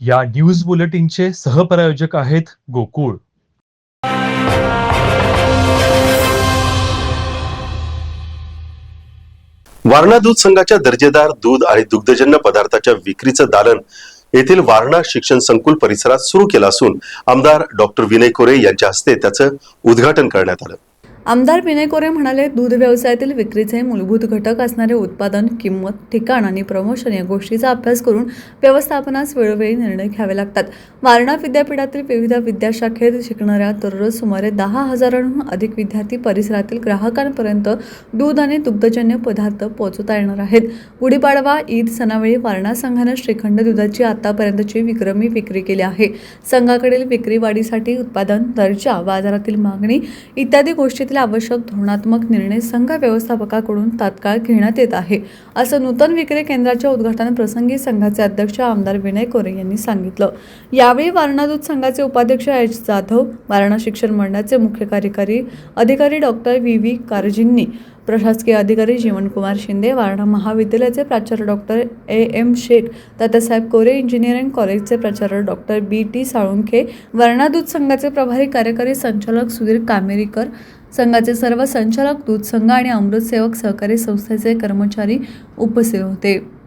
या न्यूज बुलेटिनचे सहप्रायोजक आहेत गोकुळ. वारणा दूध संघाच्या दर्जेदार दूध आणि दुग्धजन्य पदार्थाच्या विक्रीचं दालन येथील वारणा शिक्षण संकुल परिसरात सुरू केलं असून आमदार डॉक्टर विनय कोरे यांच्या हस्ते त्याचं उद्घाटन करण्यात आलं. आमदार विनय कोरे म्हणाले, दूध व्यवसायातील विक्रीचे मूलभूत घटक असणारे उत्पादन, किंमत, ठिकाण आणि प्रमोशन या गोष्टीचा अभ्यास करून व्यवस्थापनास वेळोवेळी निर्णय घ्यावे लागतात. वारणा विद्यापीठातील विविध विद्याशाखेत शिकणाऱ्या दररोज सुमारे 10,000हून अधिक विद्यार्थी परिसरातील ग्राहकांपर्यंत दूध आणि दुग्धजन्य पदार्थ पोहोचवता येणार आहेत. गुढीपाडवा, ईद सणावेळी वारणा संघाने श्रीखंड दुधाची आतापर्यंतची विक्रमी विक्री केली आहे. संघाकडील विक्री वाढीसाठी उत्पादन, दर्जा, बाजारातील मागणी इत्यादी गोष्टीतील आवश्यक धोरणात्मक निर्णय संघ व्यवस्थापकाकडून तात्काळ घेण्यात येत आहे, असं नूतन विक्री केंद्राच्या उद्घाटन प्रसंगी संघाचे अध्यक्ष आमदार विनय कोरे यांनी सांगितलं. यावेळी वारणा दूध संघाचे उपाध्यक्ष एच जाधव, वारणा शिक्षण मंडळाचे मुख्य कार्यकारी अधिकारी डॉक्टर व्ही कारजींनी, प्रशासकीय अधिकारी जीवनकुमार शिंदे, वारणा महाविद्यालयाचे प्राचार्य डॉक्टर एम शेख, दादासाहेब कोरे इंजिनिअरिंग कॉलेजचे प्राचार्य डॉक्टर BT साळुंखे, वारणा दूध संघाचे प्रभारी कार्यकारी संचालक सुधीर कामेरीकर, संघाचे सर्व संचालक, दूध संघ आणि अमृत सेवक सहकारी संस्थेचे कर्मचारी उपस्थित होते.